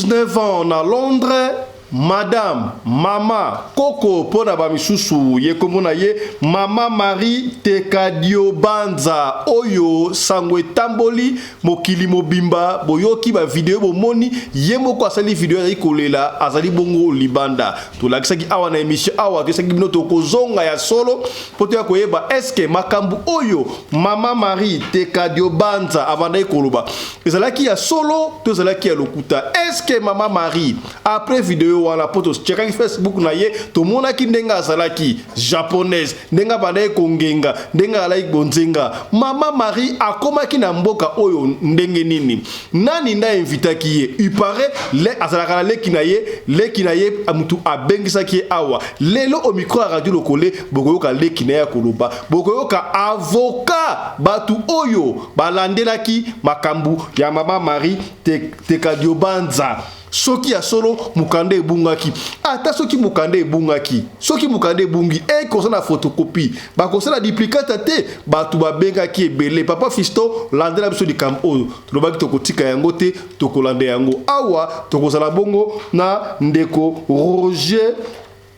19 ans à Londres. Madame, Mama, Koko, Pona Bamisusu, Yekomona ye, Mama Marie, Tekadio Banza, Oyo, Sangwe Tamboli, Mokili Mobimba, Boyoki, ba vidéo, Bomoni, Yemoko asali vidéo, Rikolela, Azali Bongo, Libanda. Tout la qui awa na émission, awa, que ça qui note au zonga ya solo, pote ya koyeba, eske Makambu Oyo, Mama Marie, Tekadio Banza, Avanda Koloba. Ezalaki ya solo, to zalaki ya lokuta. Eske Mama Marie, après vidéo, wala poto checker Facebook na ye to mona ki ndenga azalaki japonaise ndenga banaye kongenga ndenga alai bonzenga Mama Marie akomaki na mboka oyo ndenge nini nani nda invitaki ye il paraît le azalaka leki na ye amutu abengisaki awa lelo au micro à radio lokole bokoyoka leki na ya koloba bokoyoka avocat batu oyo balandelaki makambu ya Mama Marie Tekadio Banza. Soki ya solo mukande ebungaki ata soki mukande ebungaki soki mukande ebungi kosa photocopie ba kosa la duplicate te batu babengaki ebele papa Fisto landela biso di kam oyo tolobaki tokotika yango te tokolande yango awa tokozala bongo na ndeko Roger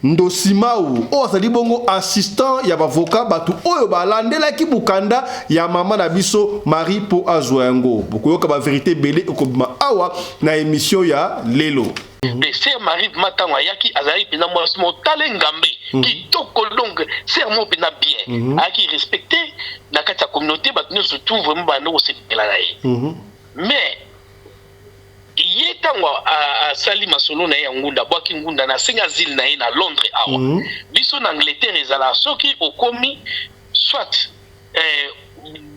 Ndosimau o asali bongo assistant ya bavoka batu oyo balandela ki bukanda ya mama na biso Marie po azwa yango bokoyoka ba vérité belé okobima awa na émission ya lelo de ser Marie matangwa yaki azali pena mo talengambe qui toko donc serment pena bien a qui respecter na kati ya communauté batu surtout vraiment bano ko sepela na mais ye tango a sali masolo na ye ngunda bwaki ngunda na senga zil na ye na Londres awa biso na Angleterre ezala soki okomi soit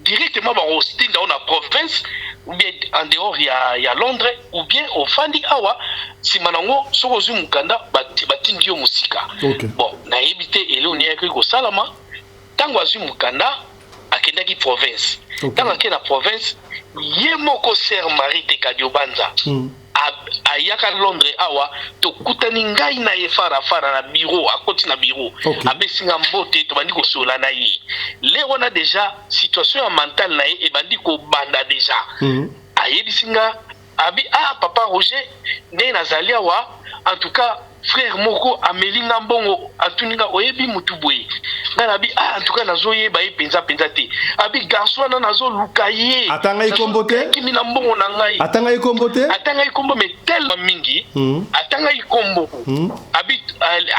directement ba hosting dans la province ou bien en dehors ya Londres ou bien au fandi awa simanango soko zu mukanda batingi yo musika bon na yebite ele oni yaki ko salama tango azu mukanda akendaki province tango akena province Yemoko ser Marie Tekadio Banza ayaka Londres awa to kutani ngai na ye fara na bureau akoti na bureau abesinga mbote to bandi ko sola na ye le wana déjà situation mentale na ye e bandi ko banda déjà ayebisinga abi papa Roger ne nazali awa en tout cas frère moko amelinga mbongo atuninga oyebi mutuboye nganabi en tout cas nazoye ba penza te abi garçon na nazo lukaye atanga ikombote kimi na mbongo na ngai atanga ikombo mais tel mingi atanga ikombo abi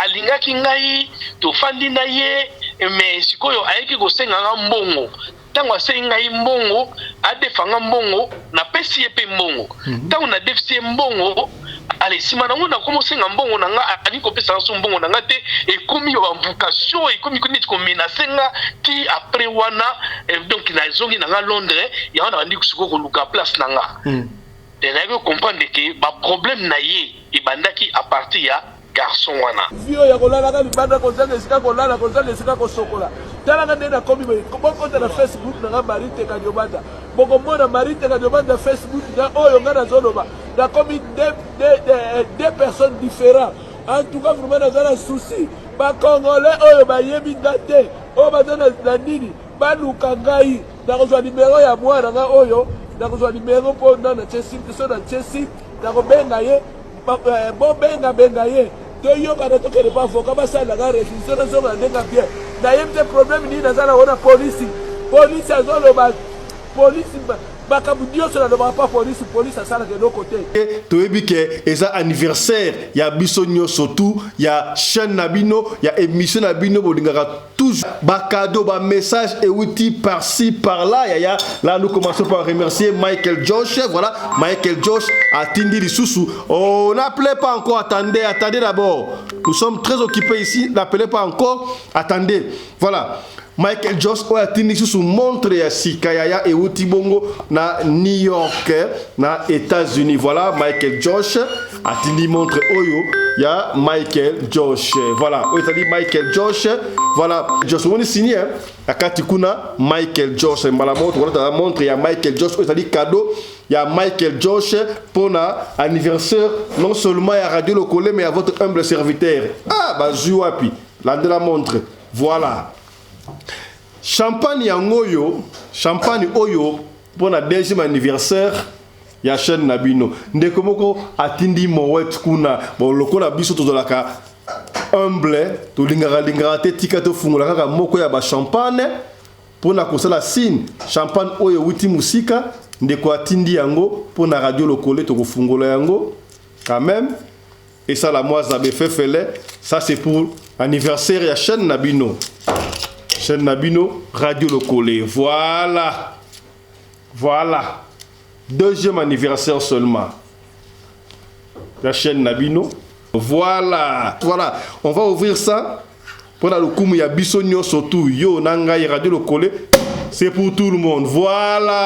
alingaki ngai to fandi na ye mais sikoyo ayeki ko senga mbongo tango asengi ngai mbongo adefanga mbongo na pesi ye pe mbongo tango na defisi mbongo allez si manango na commencé ngambongo nanga ani ko pesa so mbongo nanga te e komi yo invocation e komi ko nit ko menacer nga ti après wana donc na zongi nanga Londres ya wana bandi ko ko luka place nanga de na comprendre que ba problème na ye e bandaki à partir ya garçon wana vio ya kolala ka libanda ko zanga sika kolala ko zanga sika ko sokola tala ka ndena komi ko konta na Facebook na Marie Tekadio Banza boko mona Marie Tekadio Banza Facebook na oyo ngana zoloba na komi deux personnes différentes en tout cas vraiment dans un souci ba congolais oyo ba yebi ngate o ba na nini ba luka ngai na kozwa numéro ya mwana nga oyo na kozwa numéro po na Chelsea so na Chelsea na ko benga ye bo benga ye to yo kana to kele pa avocat ba sala ga réquisition na zo ndenga bien na yemte problème ni na zala ona police azolo ba police bakabudio cela ne va pas police à ça de l'autre côté toyebi ke eza anniversaire ya biso nyoso tout ya chaîne nabino ya émission nabino bolingaka toujours bakado ba message et outil par-ci par-là ya là nous commençons par remercier Michael Josh voilà Michael Josh a tindi lisusu on n'appelait pas encore attendez d'abord nous sommes très occupés ici n'appelez pas encore attendez voilà Michael Josh a tindi lisusu montre ya sikaya et outil bongo na New York na États-Unis voilà Michael Josh a tindi montre oyo ya Michael Josh voilà oyo tali Michael Josh voilà Josh on signé akati kuna Michael Josh mbala montre voilà montre ya Michael Josh oyo tali cadeau ya Michael Josh pour na anniversaire non seulement ya Radio Lokole mais à votre humble serviteur bazui wapi la de la montre voilà champagne oyo pour la deuxième anniversaire ya chaîne Nabino. Ndeko moko atindi mowet kuna. Bon, lokola biso tozolaka humble, to lingara te tika to fungola kaka moko ya ba champagne pour na kosala signe champagne oyo wuti musika ndeko atindi yango pour na radio lokole to kofungola yango quand même. Et ça la moi zabe fefele, ça c'est pour anniversaire ya chaîne Nabino. Chaîne Nabino radio lokole. Voilà. Voilà. Deuxième anniversaire seulement. La chaîne Nabino. Voilà. Voilà. On va ouvrir ça. Pour le coup, il y a Bissonio surtout. Yo, Nanga, Radio Lokole. C'est pour tout le monde. Voilà.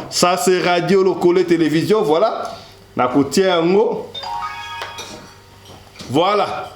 Ça, c'est Radio Lokole Télévision. Voilà. Na côté en haut. Voilà.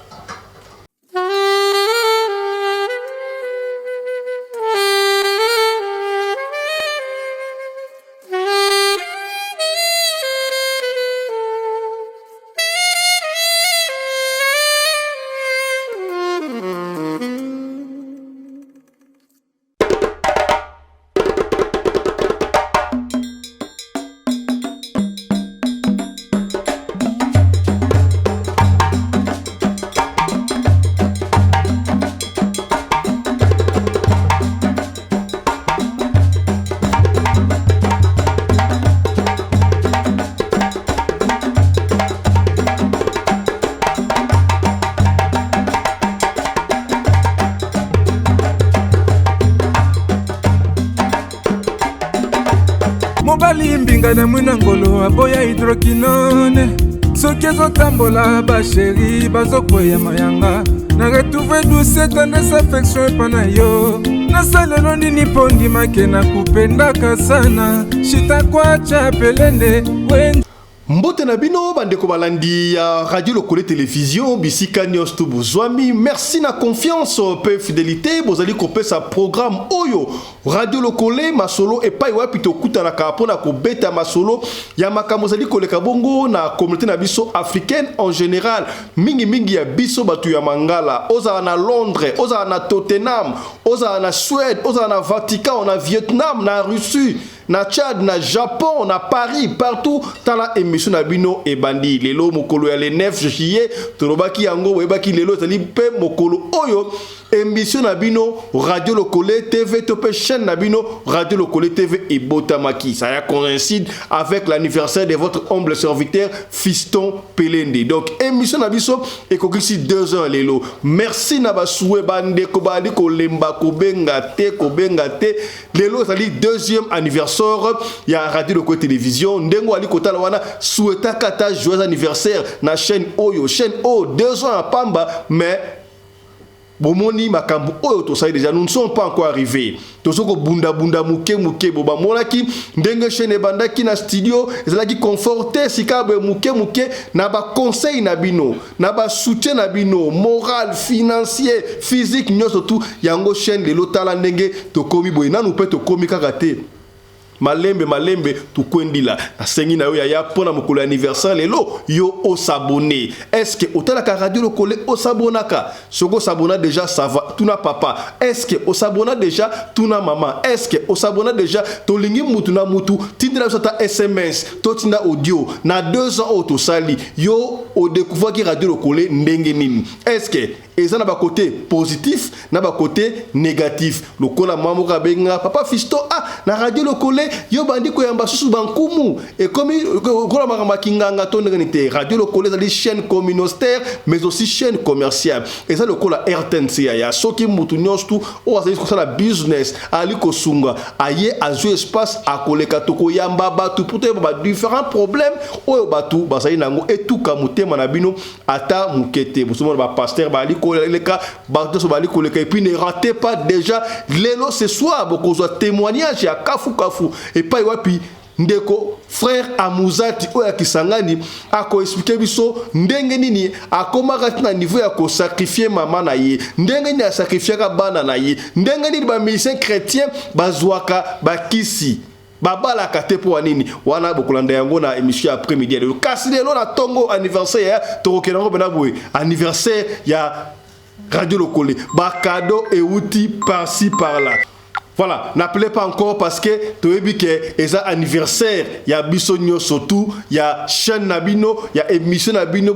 mobali mbinga na mwina ngolo aboya hydroquinone soki ezotambola basheri bazokweya mayanga na retrouve douce tendresse affection epa na yo nasalelo nini mpo ndimake na kupendaka sana shitakwacha pelende wen Mbote na bino bandeko balandi ya Radio Lokole Télévision bisika nyosto bozwami merci na confiance pe fidélité bozali kopesa programme oyo Radio Lokole masolo epai wapi tokuta na kapona ko beta masolo ya makambo zali koleka bongo na communauté na biso africaine en général mingi ya biso batu ya mangala oza na Londres oza na Tottenham oza na Suède oza na Vatican na Vietnam na Russie na Tchad, na Japon, na Paris, partout, dans la émission Nabino et Bandi. Lelo mokolo ya le 9 juillet, tolobaki yango webaki lelo tali pe mokolo oyo émission Nabino Radio Lokole TV topé chaîne Nabino Radio Lokole TV et Botamaki. Ça coïncide avec l'anniversaire de votre humble serviteur Fiston Pelende. Donc émission Nabiso et kokisi 2 ans lelo. Merci naba soué bande ko bali ko lemba ko benga te lelo tali deuxième anniversaire il y a Radio Lokole Télévision ndengo ali kotala wana souhaita kata joyeux anniversaire na chaîne Oyo chaîne O 2 ans à Pamba mais bomoni makambu oyo to sai déjà nous ne sommes pas encore arrivés tosoko bunda muke boba monaki ndenge chaîne bandaki na studio ezalaki conforter sikabe muke na ba conseil na bino na ba soutien na bino moral financier physique nyoso tout yango chaîne lelo tala ndenge tokomi boy nanu pe tokomi kaka te malembe tukwendila na sengi na yo ya pona mokolo anniversaire lelo yo osabone est-ce que otala ka Radio Lokole osabonaka soko sabona déjà ça va tuna papa est-ce que osabona déjà tuna maman est-ce que osabona déjà tolingi mutu na mutu tindira sota SMS totina audio na 2 ans auto sali yo o découvrir ki Radio Lokole ndenge nini est-ce que et ça n'a pas côté positif n'a pas côté négatif lokola mamu ka benga papa Fisto na Radio Lokole yo bandi ko yamba susu bankumu et comme kola makamba kinganga to ndenge Radio Lokole c'est des chaînes communautaires mais aussi chaîne commerciale et ça lokola RTNC ya soki mutu nyostu o azali ko sala business ali ko sunga aye azu espace akoleka toko yamba batu pour ba différents problèmes oyo batu basali nango et tout kamutema na bino ata mukete bosomo ba pasteur ba ali et puis ne ratez pas déjà l'élo ce soir beaucoup de témoignages à kafu et pas wapi ndeko frère Amuzati oya kisangani ako expliquer biso ndenge nini akomaka na niveau ya ko sacrifier maman na ye ndenge ni a sacrifier ka bana na ye ndenge ni ba musicien chrétien bazwaka bakisi babala kate po nini wana bokolanda yango na émission après-midi le kasi lelo na tongo anniversaire ya tokokenango bena boy anniversaire ya Radio Lokole ba cadeau et outil par-ci par-là Voilà, n'appelez pas encore parce que tu as vu que c'est anniversaire, il y a Bissonio surtout, il y a chaîne Nabino, il y a émission Nabino,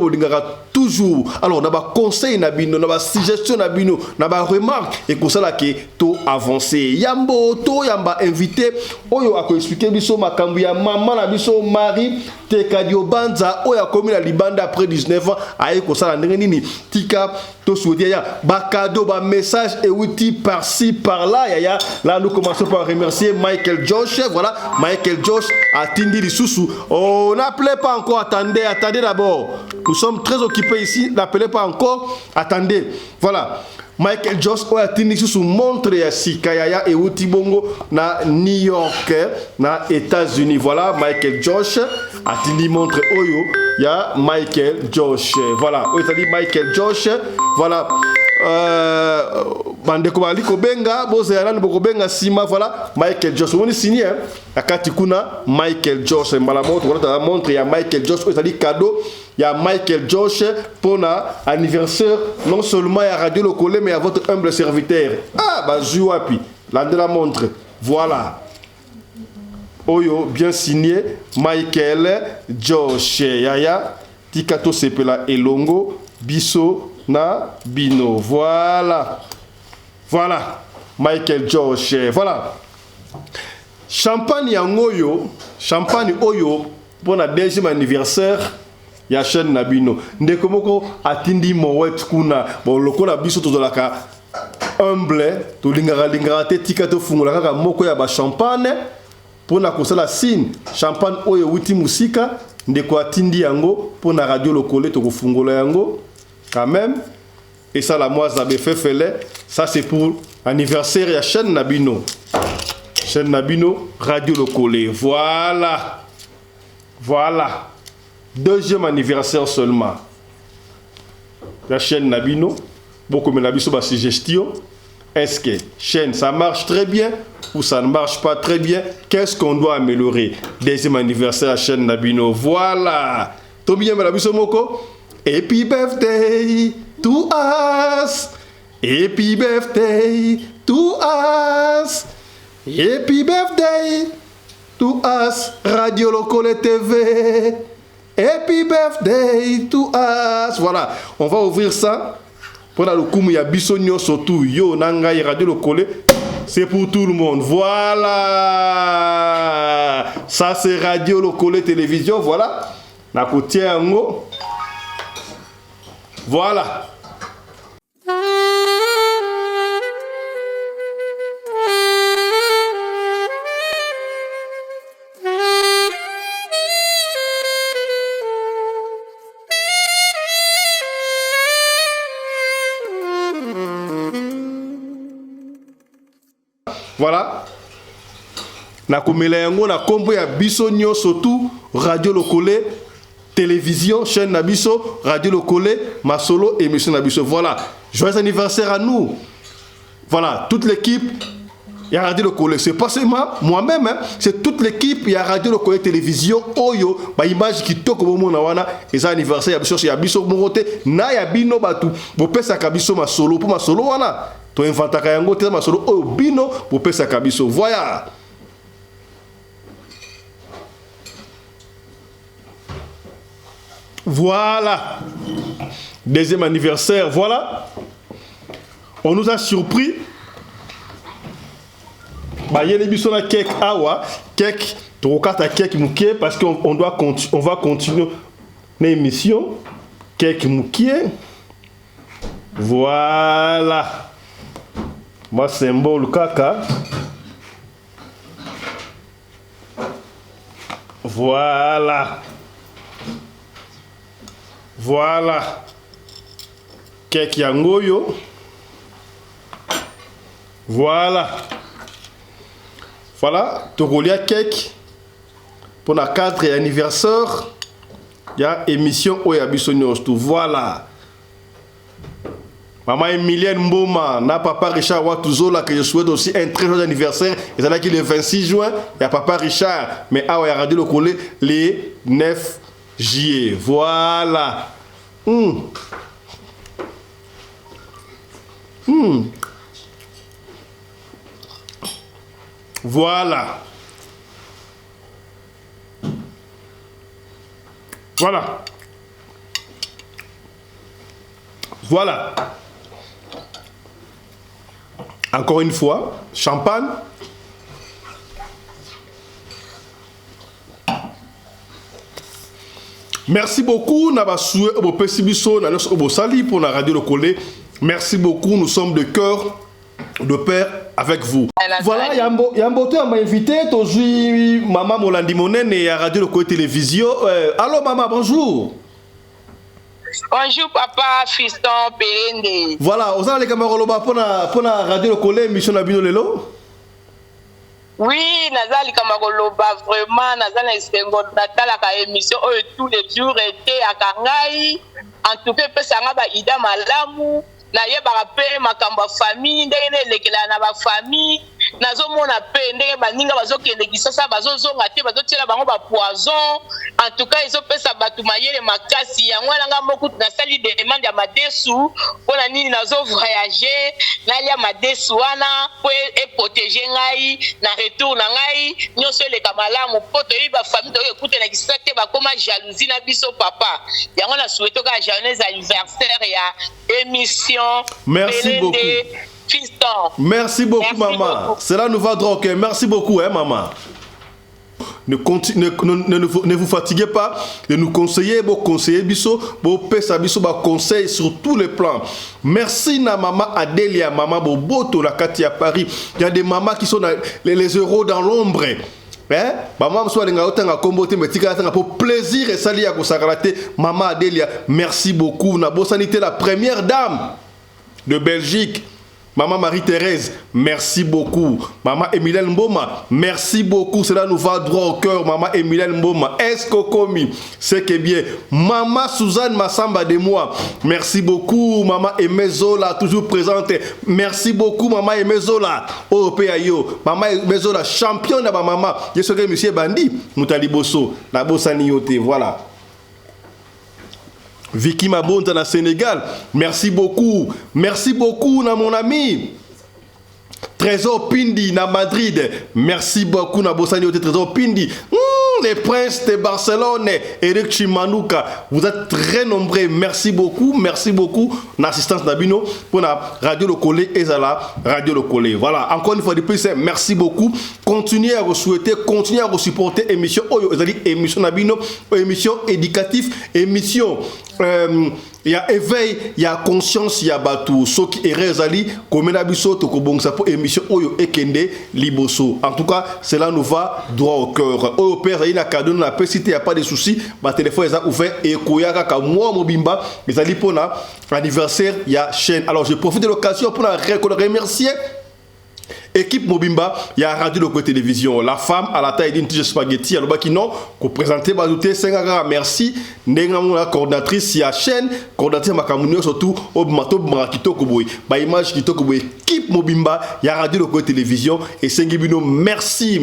toujours. Alors, on a des conseils Nabino, on a des suggestions Nabino, on a des remarques et comme ça là que tout avancé. Yambo, tout yamba invité, oyo a expliqué biso makambu ya maman na biso Marie Tekadio Banza, oyo commis la Libanda après 19 ans, aïe comme ça la nini tika to souhaiter ya ba cadeau, ba message et outil par-ci par-là, ya là nous commençons par remercier Michael Josh. Voilà, Michael Josh a Tindi Lissousou. Oh, n'appelez pas encore, attendez d'abord. Nous sommes très occupés ici, n'appelez pas encore, attendez. Voilà. Michael Josh a Tindi Lissousou montre ya Sikayaya et Outibongo na New York, na États-Unis. Voilà, Michael Josh a Tindi montre Oyo, ya Michael Josh. Voilà, Oyo Michael Josh. Voilà. Bandeko bali kobenga bozerana bokobenga sima. Voilà, Michael Josh on signé akati kuna Michael Josh mbala moto wala montre ya Michael Josh c'est-à-dire cadeau ya Michael Josh pour na anniversaire non seulement à Radio Lokole mais à votre humble serviteur. Ah bah wapi la de la montre. Voilà, oyo bien signé Michael Josh yaya tikato sepela elongo biso na bino. Voilà, voilà, Michael Josh. Voilà, champagne yangoyo, champagne oyo pour la deuxième anniversaire ya chaîne Nabino. Ndeko moko atindi mowet kuna bon lokola biso tozolaka humble to lingara te tika to fungola kaka moko ya ba champagne pour na kosala signe champagne oyo wuti musika ndeko atindi yango pour na Radio Lokole to kofungola yango quand même. Et ça la moi zabe fefele, ça c'est pour anniversaire ya chaîne Nabino. Chaîne Nabino Radio Lokole. Voilà. Voilà. Deuxième anniversaire seulement. La chaîne Nabino. Beaucoup de Nabiso ba suggestion. Est-ce que chaîne ça marche très bien ou ça ne marche pas très bien? Qu'est-ce qu'on doit améliorer? Deuxième anniversaire à chaîne Nabino. Voilà. Tout bien Nabiso moko. Happy birthday to us. Happy birthday to us. Happy birthday to us. Radio Lokole TV. Happy birthday to us. Voilà, on va ouvrir ça. Pour le coup, il y a Bissonio surtout. Yo, Nanga et Radio Lokole. C'est pour tout le monde. Voilà. Ça, c'est Radio Lokole Télévision. Voilà. Na côté Ango. Voilà. Voilà. Na komela yango na kombo ya Bissonio surtout Radio Lokole Télévision, chaîne Nabiso, Radio Lokole, Masolo, émission Nabiso. Voilà. Joyeux anniversaire à nous. Voilà, toute l'équipe. Il y a Radio Lokole. C'est pas seulement moi-même, hein, c'est toute l'équipe. Il y a Radio Lokole Télévision. Oyo, ba image qui toque au moment wana. Et ça anniversaire, il y a Biso Morote. Na ya bino batu. Bo pesa kabiso masolo. Pour masolo wana. To inventa kayango te masolo. Oyo bino. Bo pesa kabiso. Voilà. Voilà. Deuxième anniversaire, voilà. On nous a surpris. Bah, il y a les bisous na cake awa, cake, trocata cake mouké parce qu'on on va continuer l'émission. Cake mouké. Voilà. Moi symbole kaka. Voilà. Voilà. Cake yangoyo. Voilà. Voilà. Togolia cake. Pour la 4e anniversaire. Il y a émission Oya Bissonios. Voilà. Maman Emilienne Mboma, na papa Richard Watuzola, que je souhaite aussi un très joyeux anniversaire. Et c'est là qu'il est le 26 juin. Il y a papa Richard. Mais ah ouais, Radio Lokole, les 9 juillet. Voilà. Voilà. Voilà. Voilà. Encore une fois, champagne. Merci beaucoup, Nabasoué, Obo Sibiso, Nanos Obo Sali pour la radio Le Collé. Merci beaucoup, nous sommes de cœur, de pair avec vous. Voilà, Yambote m'a invité, aujourd'hui, Maman Molandi Monen et à Radio Le Collé Télévision. Allô, Maman, bonjour. Bonjour, papa, fiston, Pérende. Voilà, vous avez les camarades pour la radio Le Collé, mission Nabino Lelo. Oui, Nazali Kamakoloba, vraiment, Nazali Estengo, Natalaka émission, tous les jours étaient à Kangai. En tout cas, Pesanga, Ida Malamu, Naye Barape, Makamba famille, Ndene Lekela na ba famille, Nazomona pe, Ndene Baninga, Bazoki, Lekisasa, Bazozonga, Bazotela Bango, Poison. En tout cas, ils ont fait ça, Batoumaye, les Makasi, Yangwanga Moku, Nasali demande à Madesu, pour la Nini Nazo voyager, Nalia Madesu, Wana, pour protéger Ngai, na retour Ngai, nous sommes les Kamala, mon pote, il va famille, écouter la Kisate, comme jalousie, na biso papa. Yangwana souhaite que joyeux anniversaire, ya émission. Merci beaucoup. Fiston. Merci beaucoup, maman. Cela nous va droit. Merci beaucoup, hein, maman. Ne vous fatiguez pas de nous conseiller, vos conseillers biso, vos pesa biso, vos conseils sur tous les plans. Merci na maman Adélia, maman Boboto, la Katia Paris. Il y a des mamans qui sont les euros dans l'ombre. Hein? Maman soit les autant comboté mais tika pour plaisir et salut à Kosakarate. Maman Adélia, merci beaucoup. Na sanité la première dame de Belgique. Maman Marie-Thérèse, merci beaucoup. Maman Emilienne Mboma, merci beaucoup. Cela nous va droit au cœur. Maman Emilienne Mboma, est-ce qu'on commis? C'est que bien. Maman Suzanne Massamba de moi, merci beaucoup. Maman Emezola, toujours présente. Merci beaucoup, Maman Emezola. Oh, Péayo. Maman Emezola, championne de ma maman. Je suis que monsieur Bandi, Moutali Bosso, la Bossanioté, voilà. Vicky Mabonta na Sénégal, merci beaucoup na mon ami. Trésor Pindi na Madrid, merci beaucoup na Bossani Trésor Pindi. Les princes de Barcelone, Eric Chimanouka, vous êtes très nombreux, merci beaucoup l'assistance d'Abino pour la radio Le Collé et la radio Le Collé. Voilà, encore une fois de plus, merci beaucoup. Continuez à vous souhaiter, continuez à vous supporter émission émission d'Abino, émission éducative, émission il y a éveil, il y a conscience, il y a batou. Ce qui est réalisé, comme on a vu ça, pour émission Oyo Ekende Liboso. En tout cas, cela nous va droit au cœur. Oyo Père, il y a cadeau, il n'y a pas de soucis. Ma téléphone est ouvert et Koyaka, comme moi, Mobimba, les alliés pour l'anniversaire, il y a chaîne. Alors, je profite de l'occasion pour remercier. Équipe Mobimba, il y a Radio Le Collé Télévision. La femme à la taille d'une tige spaghetti, alors qui non, qu'on présentait, merci. Nengamou la coordinatrice, il y a chaîne, coordinatrice Makamounio, surtout au Mato Marakito Koboy. Ba image Kito Koboy. Équipe Mobimba, il y a Radio Le Collé Télévision. Et Sengibino, merci.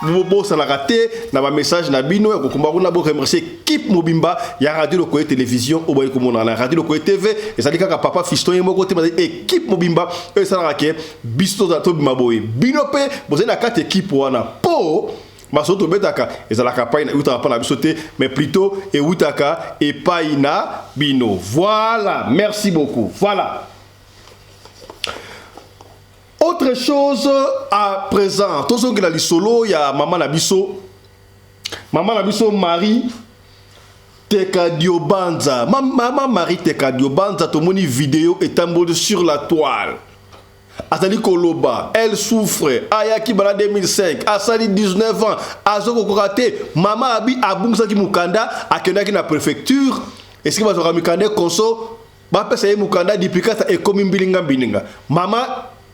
Bobo, ça l'a raté. Dans ma message, Nabino, et Kokumbaru, Nabo, remercier équipe Mobimba, il y a Radio Le Collé Télévision, au Boy Komona, la Radio Le Collé TV. Et ça dit que papa Fiston et Moko, équipe Mobimba. Et ça n'a rien bisto za tobi maboye binope bozena na quatre équipes wana po masoto betaka ezalaka paina utaka pa na bisote mais plutôt et utaka et paina bino. Voilà, merci beaucoup. Voilà. Autre chose à présent, tout ce que la solo, il y a maman Nabiso Marie Tekadiobanza. Maman Marie Tekadiobanza, tout moni vidéo est en sur la toile. Azali Koloba, elle souffre. Ayaki Bala 2005, Asali 19 ans, Azoko Korate, Maman Abi Abungsa ki Mukanda, Akenaki na préfecture. Est-ce que Bazora Mukanda Konso, Bapé Saye Mukanda, Dipikata et Komi Mbilinga Mbilinga. Maman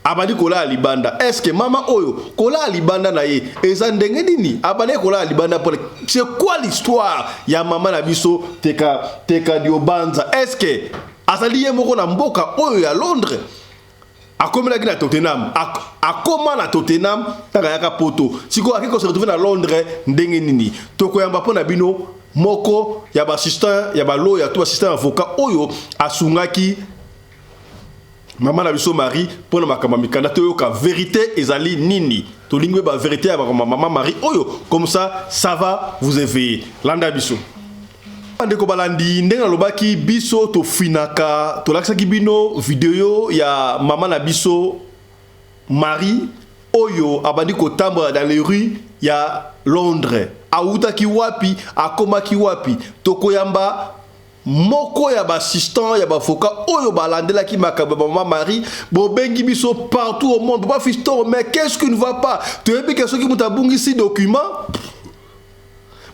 Abadi Kola Alibanda. Est-ce que Maman Oyo, Kola Alibanda Naye, Ezandengeni, Abade Kola Alibanda pour. C'est quoi l'histoire? Ya Maman Nabiso, Teka Diobanza. Est-ce que Azali Yemoko na Mboka Oyo à Londres? A comment la Tottenham, a comment la Tottenham, Tagayaka Poto. Si quoi se retrouve à Londres, Ndengenini. Toko Yamba Ponabino, Moko, Yaba assistant, Yaba lo, Yaba tout assistant avocat, Oyo, Asungaki, maman na biso Marie pour makambo mikanda toyoka vérité ezali nini to lingwe ba vérité ya maman Marie oyo comme ça va vous éveiller landa biso ndeko balandi ndenga lobaki biso to finaka to lakisaki bino video ya maman na biso Marie oyo abandi kotambola dans les rues ya Londres autaki wapi akomaki wapi tokoyamba moko ya assistant ya avocat oyo balandela ki makaba maman Marie bobengi biso partout au monde pas fiston mais qu'est-ce qui ne va pas tu es que ceux qui mutabungi si document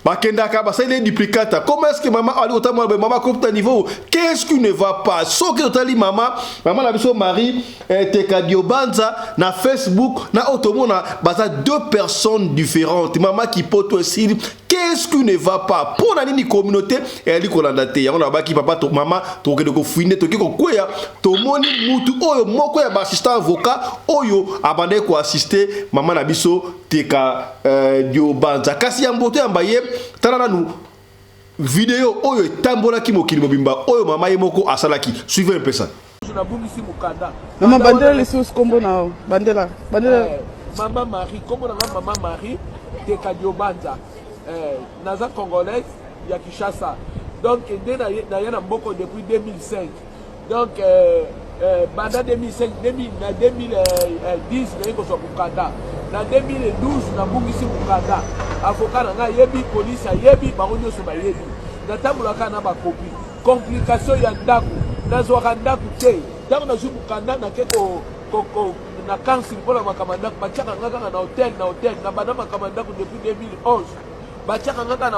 bakendaka basale duplicata comment est-ce que maman ali otamo maman compte niveau qu'est-ce qui ne va pas so que totali maman la biso Marie Tekadio Banza na Facebook na otomona baza deux personnes différentes maman qui poto aussi qu'est-ce qui ne va pas pour la nini communauté elle ko landate ya on baki papa to maman to ke ko fine to ke ko kwea to moni mutu oyo moko ya assistant avocat oyo abande ko assister maman na biso Tekadio Banza kasi ya mboto ya mbaye tala nous vidéo oyo tambola ki mokili mobimba oyo mama ye moko asalaki suivez un peu ça maman bandela les sous combo na bandela maman Marie comme maman Marie Tekadio Banza naza congolaise ya Kinshasa donc na yana mboko depuis 2005 donc banda 2005 na 2010 na yeko so kukanda na 2012 na bungisi kukanda avocat na yebi police yebi baronyo so bayebi na tambulaka na bakopi complication ya ndako nazwaka ndako te ndako na zu kukanda na keko na council pour la makamanda bachaka ngaka na hotel na bana makamanda depuis 2011 bachaka ngaka na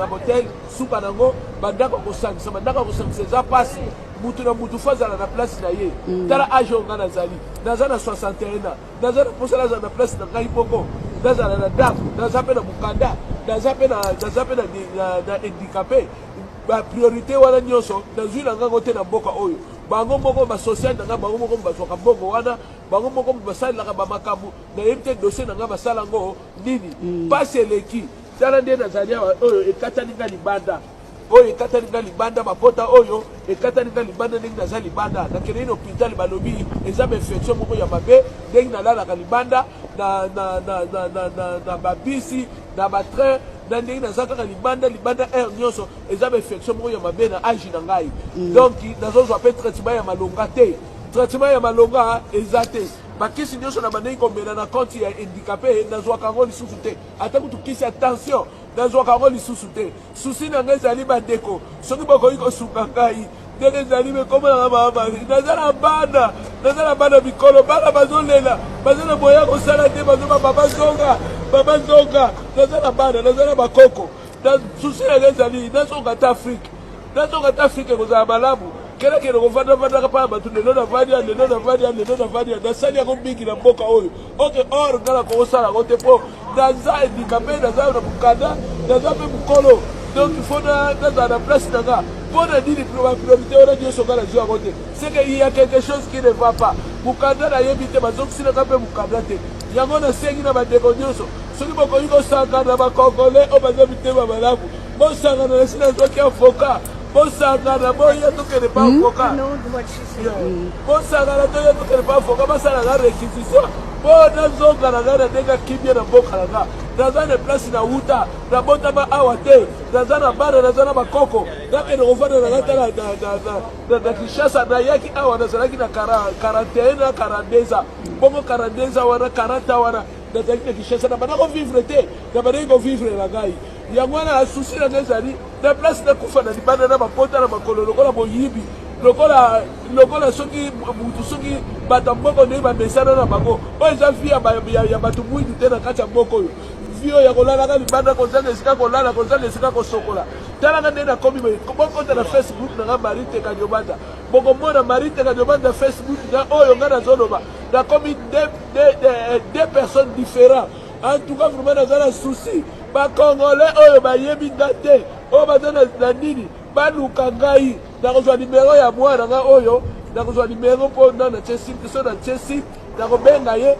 hotel suka nango bandako kosangisa bandako kosangisa za pasi mutu na mutu fazala na place na ye tala ajo ngana zali nazana 61 ans nazana posala na place na ngai poko nazana na dako nazape na mukanda nazape na handicapé ba priorité wana nyoso nazwila ngango te na mboka oyo bango moko ba social na bango moko bazwaka mbongo wana bango moko basalaka ba makambo na yemte dossier na ngaba sala ngo nini passe leki tala nde nazalia oyo ekataninga libanda oyo ekataninga libanda bapota oyo ekataninga libanda ndenge naza libanda na kene ino hôpital balobi eza infection moko ya mabe ndenge nalalaka libanda na babisi na batrain na ndenge naza kaka libanda air nyonso eza infection moko ya mabe na agi na ngai donc nazozwa mpe traitement ya malonga te traitement ya malonga eza te bakisi nyonso na bandenge komela na compte ya handicapé nazwaka yango lisusu te ata kutu kisi ya tension nazwaka yango lisusu te susi na ngai ezali bandeko soki bokoki kosuka ngai ndenge ezali mekomonaka mamari naza na bana mikolo bana bazolela baza na moya kosala te bazoba baba zonga naza na bana naza na bakoko susi na ngai ezali nazonga ta afrike ekozala malamu kelekele kovandavandaka mpa bato lelo navadia nasali yango mingi na mboka oyo oke or ngala kokosala yango te mpo naza handicapé naza na mokanda naza mpe mokolo donc ifo nazala na place na nga mpo na nini bapriorité wana nyonso nga nazwi yango te c'est que il y a quelque chose qui ne va pas mokanda nayebi te bazokisinaka mpe mokanda te yango nasengi na bandeko nyonso soki bokoki kosangana na bakongolais oyo baza mitema malamu bosangana na sina nazwaki avocat bosangana boya tokende pa avocat bosangana toya tokende pa avocat basalanga réquisition mpo nazongana ngai na ndenge akimia na mboka na nga naza na place na wuta nabotama awa te naza na bana naza na bakoko nakende kovanda na ngai tala na Kinshasa nayaki awa nazalaki na 41 na 42 ans bongo 42 ans wana 40 wana nazalaki na Kinshasa na banda kovivre te na bandeki kovivre na ngai yango wana susi na ngai ezali na place nakufa na libanda na bapota na makolo lokola boyibi lokola soki mutu soki bato mboko ndenge bamesana na bango oyo eza vi ya bato mwindu te na kati ya mboka oyo vi oyo ya kolalaka libanda kozanga esika kolala kozanga esika kosokola talaka ndenge nakomi bokota na Facebook na nga Marie Tekadio Banza bokomona Marie Tekadio Banza Facebook na oyo nga nazoloba nakomi deux personnes différentes en tout cas vraiment naza na souci bakongolais oyo bayebi nga te oyo baza na nini baluka ngai nakozwa nimero ya mwana nga oyo nakozwa nimero mpo na chesite so na chesite nakobenga ye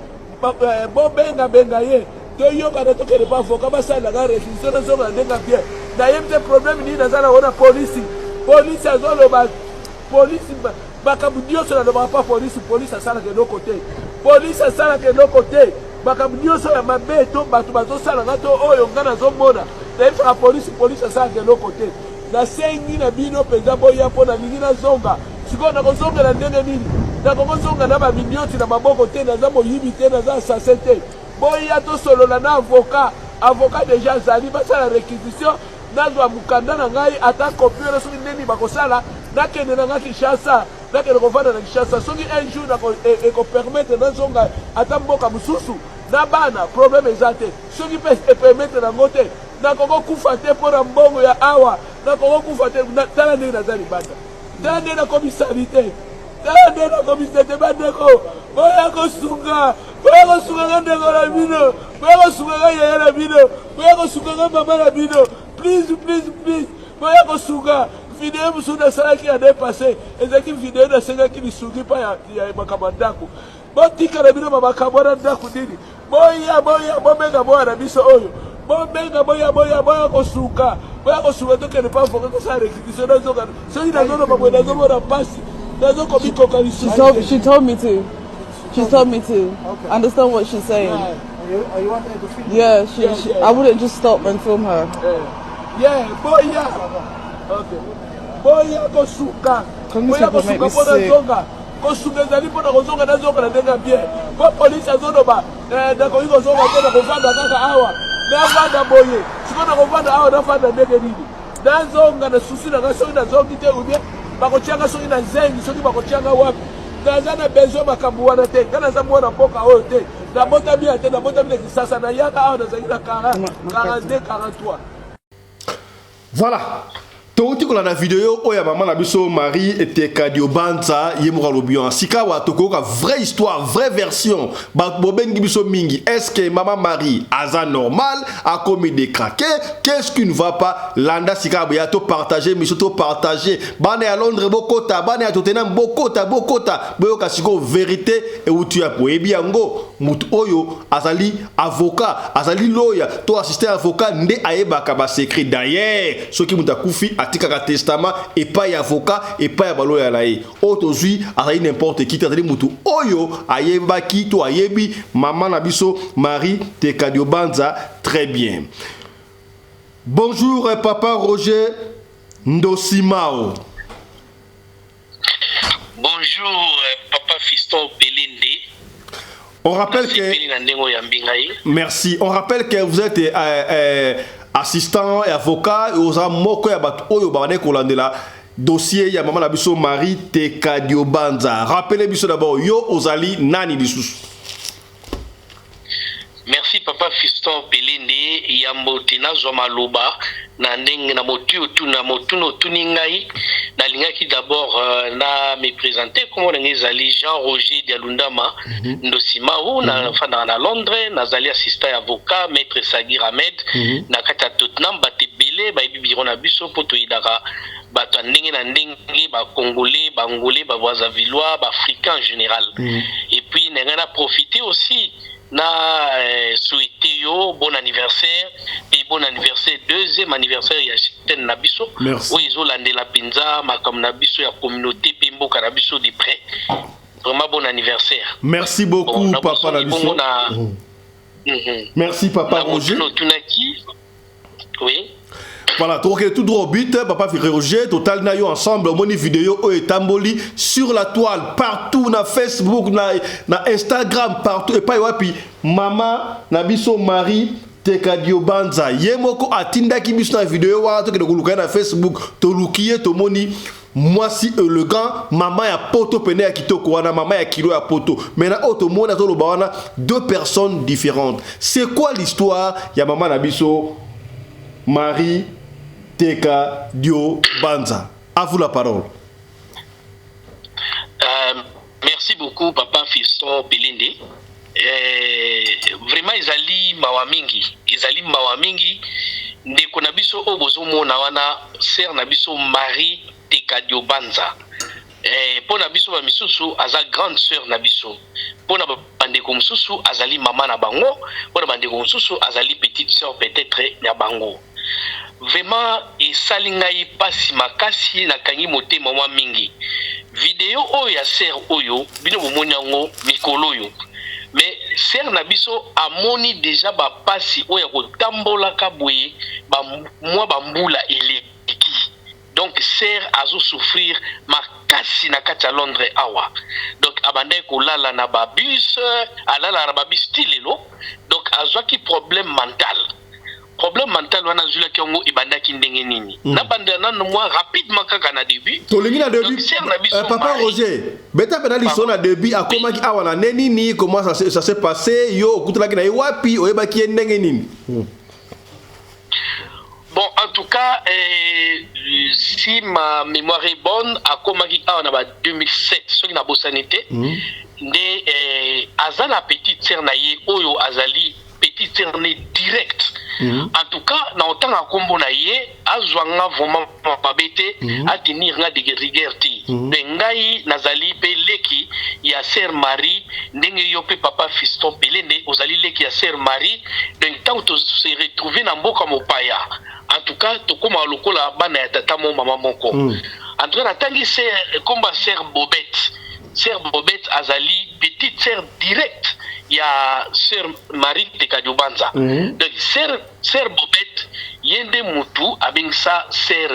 bobenga ye toyokana tokende pa avocat basalelaka réquisition nazonga na ndenge bien nayebi te problème nini naza nango na polisi azoloba polisi makambo nyonso nalobaka pa police asalaka eloko te police asalaka eloko te makambo nyonso ya mabe to bato bazosalanga to oyo ngai nazomona nayebisaka police asalaka eloko te nasengi na bino mpenza boya mpo nalingi nazonga sikoyo nakozongela ndenge nini nakozonga na baminioti na maboko te naza moyibi te naza asase te boya tosolola na avocat deja azali basala réquisition nazwa mokanda na ngai ata kopie soki ndeni bakosala nakende na ngai Kinshasa nakende kovanda na Kinshasa soki un jour ekopermettre nazonga ata mboka mosusu na bana problème eza te soki mpe epermettre nango te nakokokufa te mpo na mbongo ya awa nakokokufa te tala ndenge naza libanda tala ndenge nakomisali te tala ndenge nakomisali te bandeko boya kosunga nga ndeko na bino boya kosunga nga yaya na bino boya kosunga nga mama na bino please boya kosunga video mosusu nasalaki ya dépassé ezalaki video nasengaki lisungi mpa ya makambo ya ndako botika na bino bamakambo na ndako nini boya bomenga boya na biso oyo bomenga boya kosuka tokende pa foka kosala réquisition nazoka soki nazoloba boye nazomona mpasi nazokomikoka lisusu She told me to. She told me to. Okay. Understand what she's saying? Are you wanting to film? Yeah, she, I wouldn't just stop and film her. Boya. Okay. Boya kosuka. Boya kosuka mpo nazonga. Kosuka ezali mpo na kozonga nazonga na ndenge bien. Po polisi azoloba nakoki kozonga te nakovanda kaka awa. Navanda boye. Siko nakovanda awa navanda ndenge nini. Nazonga na susi na ngai soki nazongi te ou bien bakotianga soki na zengi soki bakotianga wapi. Naza na besoin makambo wana te. Ngai naza mwana mboka oyo te. Nabotami ya te nabotami na Kinshasa na yaka awa nazali na 42 43. Voilà. Touti kola na vidéo oya maman na biso Marie Tekadio Banza yemoka lobion sika wa tokoka vraie histoire vraie version ba bobengi biso mingi est-ce que maman Marie aza normal a commis des craqués qu'est-ce qui ne va pas landa sika ya to partager mais surtout partager bana ya Londres bokota bana ya Tottenham bokota boyoka siko vérité et où tu as poebi yango mutu oyo azali avocat azali lawyer to assistant avocat nde ayebaka ba secret d'ailleurs soki mutakufi atikaka testament et pas avocat et pas baloya lae autozui azali n'importe qui azali mutu oyo ayebaki to ayebi maman na biso Marie Tekadio Banza très bien. Bonjour papa Roger Ndosimao. Bonjour papa Fiston Pelende. On rappelle que merci. On rappelle que vous êtes assistant et avocat aux amoko ya bato oyo bane kolandela dossier ya maman na biso Marie Tekadio Banza. Rappelez biso d'abord yo ozali nani lisusu. Merci papa Fiston Pelende yambo tina zoma loba na ndenge na motu tuna motuno tuningai na lingaki d'abord na me présenter comment ngezali Jean-Roger Dialundama Ndosimao na fanda na Londres nazali assistant avocat maître Sagir Ahmed na kata Tottenham batebele ba bibiro na biso poto idaka bato ndenge na ndenge ba congolais ba angolais ba brazzavillais ba africains en général et puis n'a profité aussi na souhaité yo bon anniversaire et bon anniversaire deuxième anniversaire ya Chiten Nabiso où ils ont landé la pinza makam Nabiso ya communauté Pemboka Nabiso de près vraiment bon anniversaire. Merci beaucoup bon, papa Nabiso. Merci papa Roger. Oui. Voilà, tout droit au but, papa Roger, total na yo ensemble, moni vidéo et tamboli sur la toile, partout, na Facebook, na Instagram, partout, et pas wapi, maman, nabiso Marie Tekadio Banza, yemoko atinda ki biso na vidéo, wa to ke de na Facebook, to lukiye to moni, moi si élégant, maman ya poto pene ya kitoko wana, maman ya kilo ya poto, maintenant auto mona to lo bawana, deux personnes différentes. C'est quoi l'histoire ya maman nabiso Marie Tekadio Banza? À vous la parole. Merci beaucoup, papa Fiston Pelende. Vraiment, ils allaient mawa mingi. Ndeko nabiso obozo mona wana ser nabiso Marie Tekadio Banza. Pour nabiso ba misusu aza grande sœur nabiso. Pour na bandeko misusu azali maman na bango. Pour na bandeko misusu azali petite sœur peut-être na bango. Vraiment, esali ngai pasi makasi nakangi motema mwa mingi. Video oyo ya ser oyo bino bomoni yango mikolo oyo. Mais ser na biso amoni déjà ba pasi oyo kotambola ka boye ba mwa bambula eleki. Donc ser azo souffrir makasi na kati ya Londres awa. Donc abandai kolala na ba bus, alala na ba bus stilelo. Donc azwaki problème mental. Problème mental wana zula ki yango ibandaki ndenge nini. Na banda nanu moi rapidement kaka na début. Tolingi na début. Papa Roger, beta pena liso na début akomaki awa na nini, comment ça s'est passé, yo okutelaki na wapi oyebaki ndenge nini. Bon, en tout cas, si ma mémoire est bonne, akomaki awa na ba 2007, soki na bosanité, nde azana petite sœur na ye oyo azali petite sœur né direct. En tout cas, na autant à combo na ye, azwanga vraiment babete à tenir nga de rigueur ti. Bengai nazali pe leki ya sœur Marie, ndenge yo pe papa fiston pelende ozali leki ya sœur Marie, donc tant to se retrouver na mboka mopaya. En tout cas, to koma lokola bana ya tata mo mama moko. En tout cas, natangi sœur komba sœur Bobette. Sœur Bobette azali petite sœur directe. Il y a sœur Marie Tekadio Banza. Donc sœur Bobette yende mutu abengsa sœur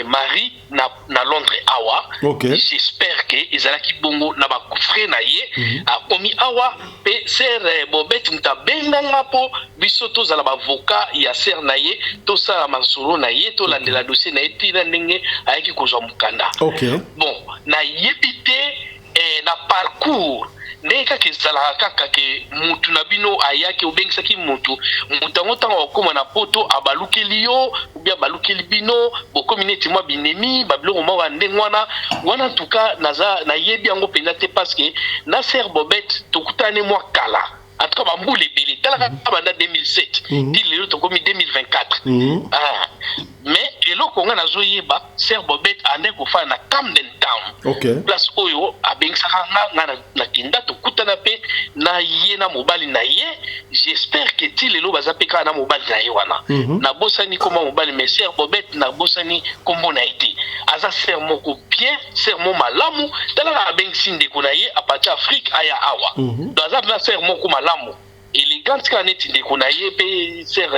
Marie na Londres awa. J'espère que ezalaki bongo na ba frère na ye akomi awa pe sœur Bobette mtabenga ngapo biso to zala ba avocat ya sœur na ye to sa mansuro na ye to landela dossier na ye tira ndenge ayaki kozwa mukanda. Bon na yebite na parcours ndeka kezala kaka ke mutu na bino ayaki obengisaki mutu mutango tango okoma na poto abalukeli yo ubia balukeli bino bokomineti mwa binemi babilo mwa ndengwana wana tuka naza na yebi yango penda te parce que na sœur Bobette tokutane mwa kala en tout cas bambule belé talaka banda 2007 dit lelo tokomi 2024 mais eloko nga nazoyeba sœur Bobette ande kofa na Camden Town place oyo abengisaka nga na kinda tokutana pe na ye na mobali na ye j'espère que ti lelo bazapeka na mobali na ye wana na bosani koma mobali mais sœur Bobette na bosani kombo na ite aza sœur moko bien sœur mo malamu talaka abengisi ndeko na ye apati Afrique aya awa donc aza na sœur moko malamu élégante kaneti ndeko na ye pe sœur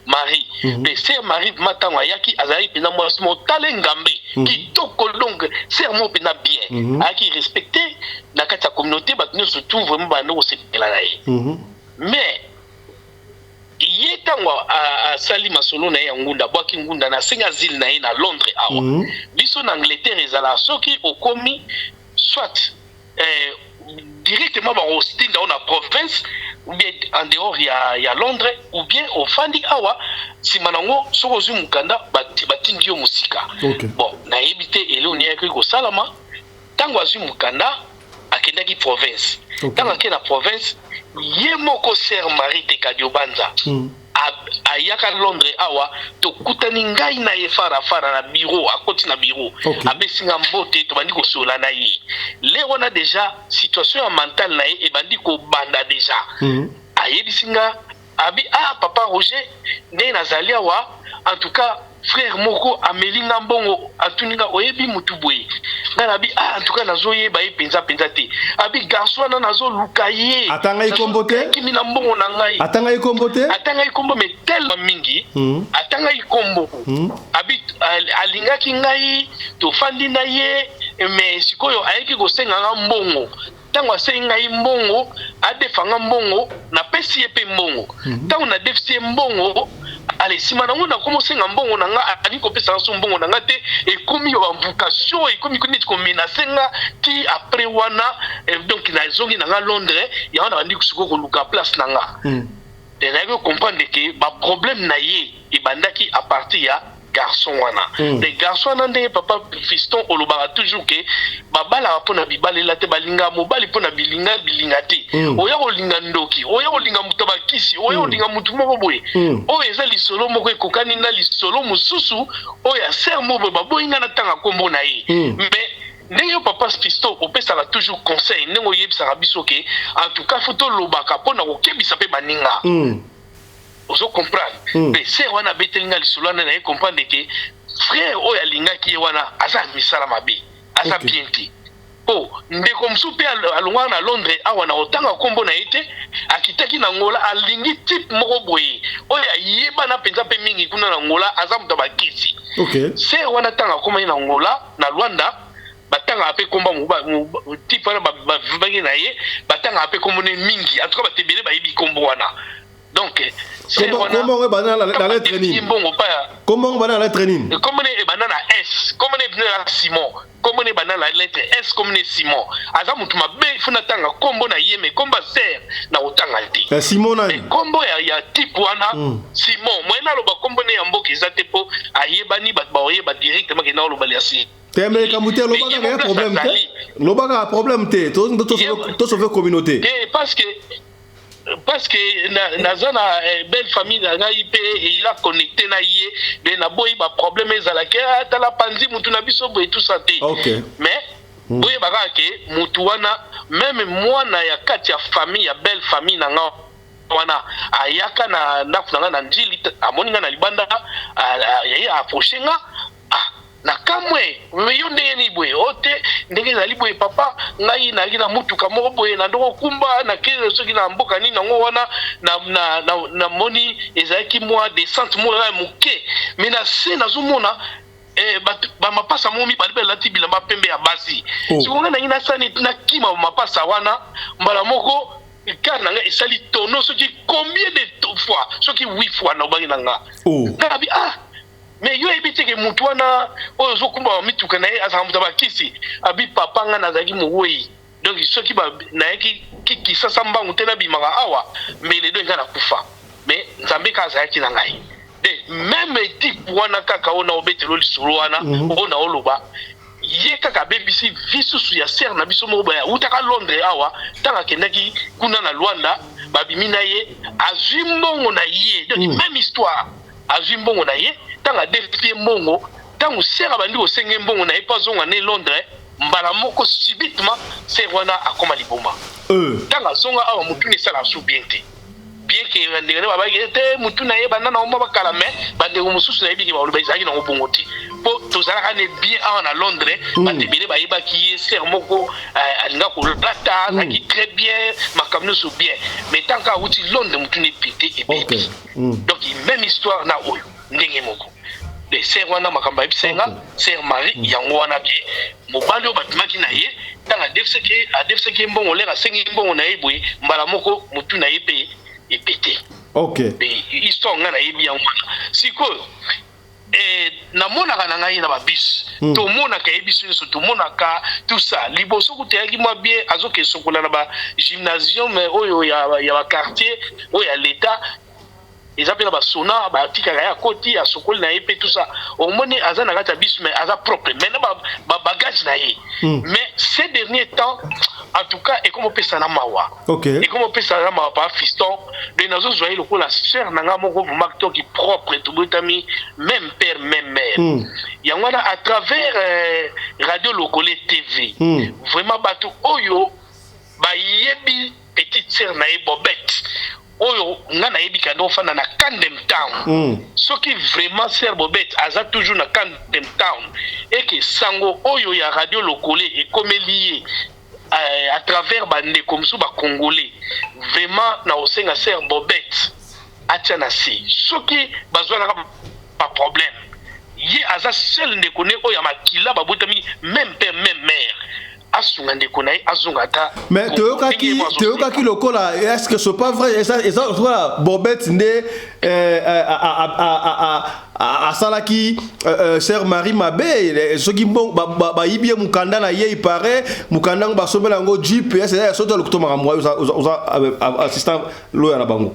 Marie mais sœur Marie matango ayaki azali pena mwasi mo talengambe kitoko donc sœur mo pena bien aki respecté na kati ya communauté ba nous surtout vraiment ba no sepela na ye mais ye tango a sali masolo na ye ngunda bwaki ngunda na singa zil na ye na Londres awa biso na Angleterre ezala soki okomi soit directement ba hosting dans la province ou bien en dehors il y a Londres ou bien au fandi awa simanango sokozu mukanda batingi yo musika bon na yebite ele oni yaki ko salama tango azu mukanda akendaki province tango akena province ye moko sœur Marie Tekadio Banza ayaka Londres awa tokutani ngai na ye fara na bureau akoti na bureau abesinga mbote to bandi ko sola na ye le wana déjà situation mentale na ye e bandi ko banda déjà ayebisinga abi papa Roger ne nazali awa en tout cas frère moko amelinga mbongo atuninga oyebi mutuboye ngana bi en tout cas nazoye ba penza te abi garçon na nazo lukaye atanga ikombote kimi na mbongo na ngai atanga ikombo mais tellement mingi atanga ikombo abi alingaki ngai to fandi na ye mais sikoyo ayeki ko senga nga mbongo tango asengi ngai mbongo adefanga mbongo na pesi ye pe mbongo tango na defisi mbongo allez si manango na commencé ngambongo na nga ali ko pesa so mbongo na nga te e komi yo invocation e komi ko neti ko menacer nga ti après wana donc na zongi na nga Londres ya wana andi kusuko ko luka place na nga et là vous comprendre que ba problème na ye e bandaki à partir ya garçon wana les garçons nande papa fiston olobara toujours que babala pona bibale la te balinga mobali pona bilinga te oya olinga ndoki oya olinga mutabakisi oya olinga mutu moko boye oya eza lisolo moko ekokani na lisolo mususu oya ser moko baboyinga na tanga kombo na ye mais ndenge papa fiston opesaka toujours conseil ndenge oyebisaka biso ke en tout cas foto lobaka pona kokebisa pe baninga ozo comprendre mais sœur wana betelinga lisolo na ye comprendre que frère oyo alingaki wana aza misala mabe aza bien te po ndeko mosusu mpe alongwaka na Londres awa na otanga kombo na ye te akitaki na Angola alingi type moko boye oyo ayebana mpenza mpe mingi kuna na Angola aza moto bakisi sœur wana tanga akoma ye na Angola na Luanda batanga ape komba type wana bavibaki na ye batanga ape kombo ne mingi en tout cas batebele bayebi kombo wana donc comment on va dans la training comment on va dans la training comment on est banana S comment on est banana Simon comment on est banana la lettre S comment on est Simon aza mutu mabe funa tanga kombo na yeme komba ser na otanga te Simon na kombo ya type wana Simon mwena loba kombo ne yamboki zate po ayebani bat ba oyeba directement ke na loba ya si tembe kamuté lobaka problème te to sauver communauté parce que nazana belle famille na IP il a connecté na yé ben na boy ba problème ezalaki ata la panzi mutu na biso boy tout santé mais boy baka ke mutu wana même mwana ya kati ya famille ya belle famille na nga wana ayaka na ndaku na njili amoninga na libanda ya approcher nga na kamwe yo ndenge ni boye ote ndenge ezali boye papa ngai naki na mutuka moko boye na ndoko kumba na kele soki na mboka nini nango wana na moni ezalaki mwa descente moko ya moke mais na se nazomona bamapasa momi balibela lati bilamba pembe ya basi sikonga nangi nasani nakima bamapasa wana mbala moko car nanga esali tono soki combien de fois soki 8 fois na obangi nanga ngabi mais yo ebite ke mutu wana oyo zokumba wa mituka na ye azaka mutu bakisi abi papa nga nazalaki mowei donc soki nayaki kisasa mbangu te nabimaka awa mbele do nga na kufa mais nzambe ka azalaki na ngai de même type wana kaka oyo na obetelo lisolo wana oyo na oloba ye kaka bebisi visusu ya ser na biso moko baya utaka Londres awa tanga kendaki kuna na Luanda babimi na ye azwi mbongo na ye donc même histoire azwi mbongo na ye tanga defie mbongo tangu sera bandi osenge mbongo na ye pa zonga ne Londres mbala moko subitement ser wana akoma liboma tanga zonga awa mutu ne sala su bien que ndenge babaki te mutu na ye banda na omba bakala mais bande ko mususu na yebiki ba oloba izaki na obongo te po tozalaka ne bien awa na Londres batebele bayebaki ye ser moko alinga kolata azaki très bien makamno su bien mais tant ka uti Londres mutu ne pété et baby donc même histoire na oyo ndenge moko de ser wana makamba bisenga ser Marie yango wana bien mobali o batimaki na ye tanga defseke mbongo leka sengi mbongo na ye boye mbala moko mutu na ye pe epété mais histoire nga na ye bien wana sikoyo namonaka na ngai na babis tomonaka ye biso nyonso tomonaka tout ça liboso kuteyaki mwa bien azoke sokola na bagymnasium oyo ya baquartier oyo ya l'état eza mpe na basona batikaka ya koti ya sokoli na ye mpe tout ça omoni aza na kati ya biso mais aza propre mais na bagage na ye mais ces derniers temps en tout cas et comme opesa na mawa et comme opesa na mawa pa fiston de nazo zoye lokola sœur na nga moko vraiment toki propre to botami même père même mère yango na à travers radio Lokole TV vraiment bato oyo bayebi petite sœur na ye Bobette oyo nga na yebi kando fana na Camden Town soki vraiment sœur Bobette aza toujours na Camden Town et que sango oyo ya radio Lokole et comme lié à travers bande comme ça ba congolais vraiment na osenga sœur Bobette atia si soki bazwa na pas problème ye aza seul ne connaît oyo makila ba botami même père même mère asunga ndeko na ye azongata mais toyokaki lokola est-ce que c'est pas vrai ça voilà Bobette nde asalaki sœur Marie mabe soki bon bayibi mukanda na ye ipare mukanda ngo basomela ngo jeep c'est soto lokuto makamwa oza assistant loya na bango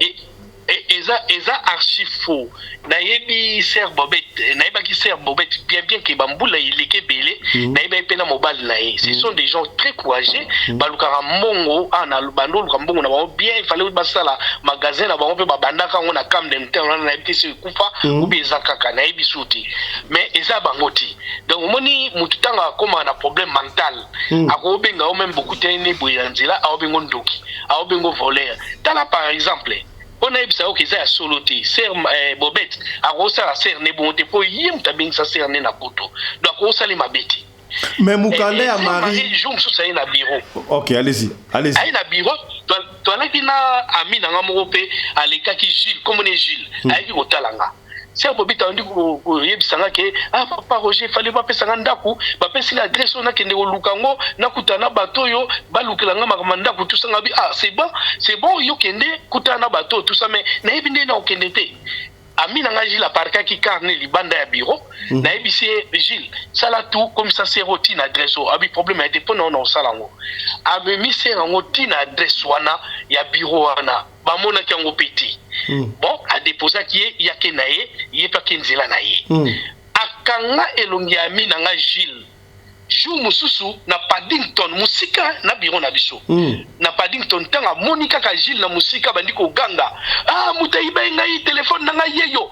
eza archi faux na yebi sœur Bobette na yebaki sœur Bobette bien que bambula ileke belé na yebi pe na mobile na ye ce sont des gens très courageux balukaka mbongo ana bando luka mbongo na ba bien il fallait basala magasin na ba pe babandaka ngo na Camden Town na yebi se kufa ou bien zakaka na yebi souti mais eza bangoti donc moni mututanga koma na problème mental akobenga o même beaucoup tene boyanzela aobengo ndoki aobengo voler tala par exemple on a ebisa ok ça ya solo te ser Bobette akosa la ser ne bon te po yim tabing sa ser ne na poto donc akosa le mabeti mais Mukanda ya Marie jour so ça na bureau. OK, allez-y ay na bureau toi qui na ami na ngamo pe aleka ki Gilles comme on est Gilles ay ki kotalanga si Bobette andi ko yebisanga ke papa Roger fallait pas pesanga ndaku ba pesi l'adresse on a kende ko lukango na kutana bato yo ba lukelanga makamanda ko tout ça ngabi c'est bon yo kende kutana bato tout ça mais na ebinde na okende te ami na Gilles la parka ki carnet libanda ya bureau na ebisi Gilles sala tout comme ça c'est routine adresse abi problème a été pour non salango abi mi c'est en routine adresse wana ya bureau wana ba mona kango petit bon a déposer qui y a kenaye y pas kenzela na ye akanga elongi ami na Gilles jour mususu na Paddington musika na bureau na biso na Paddington tanga monika ka Gilles na musika bandiko ganga mutaiba ngai téléphone na ngai yeyo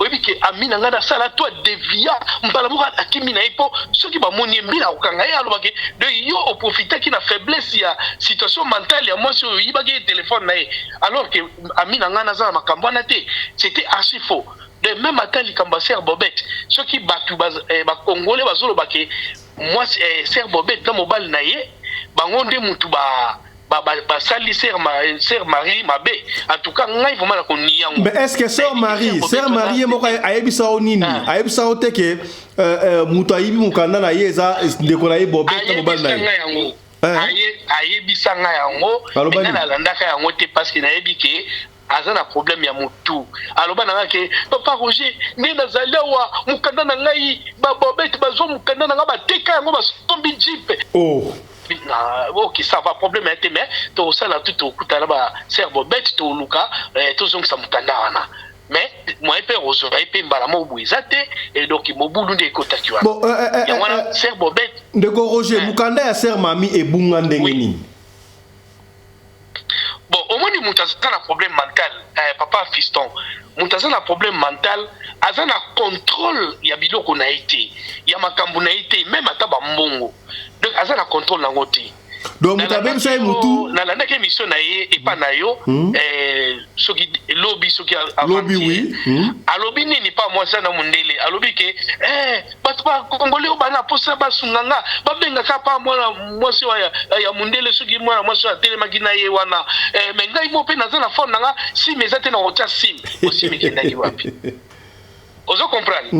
oyebi ke ami na ngana sala toi devia mbala mo akimi na ipo soki ba moni mbila okanga ya alobake de yo o profiter ki na faiblesse ya situation mentale ya moi so yiba ke téléphone na ye alors que ami na ngana za makambo na te c'était archi faux de même matin likamba ser Bobette soki batu ba congolais bazolo bake moi ser Bobette na mobile na ye bangonde mutu ba sali ser Marie mabe en tout cas ngai vraiment na koniyango. Mais est-ce que ser Marie moko ayebisa onini ayebisa oteke mutu ayibi Mukanda na ye za ndeko na ye Bobette na mobile na ye ayebisa ngai yango mais na landaka yango te parce que na yebi ke azana problème ya mutu aloba nanga ke papa Roger ne nazali wa Mukanda na ngai ba Bobette bazo Mukanda na nga bateka yango basombi jeep ok ça va problème était mais to ça là tout okutana ba ser Bobette to luka to zongi sa Mukanda wana mais moi pe Roger pe mbala mo buizate et donc mobulu nde kotaki wana bon ya wana ser Bobette ndeko Roger Mukanda ya ser mami ebunga ndenge nini. Bon, au moins, il y a un problème mental, papa fiston. Il y a un problème mental, il y a un contrôle, il y a un qu'on a été, il y a un été, même à Tabambongo. Donc, il y a un contrôle dans le côté. Donc, vous avez vu Moutou dans la émission, et pas nayo, ce qui lobby, ce qui a lobby, oui. A lobby n'est pas moi ça dans mon délai. A lobby que, pas congolais au bana pour ça, basunganga, babenga kapa moi sur ya mundele ce qui moi sur la télé magina yewana. Mais ngai mo pe na za na phone nanga si mes ate na ota sim aussi mais kenda ki wapi. Ozo comprendre.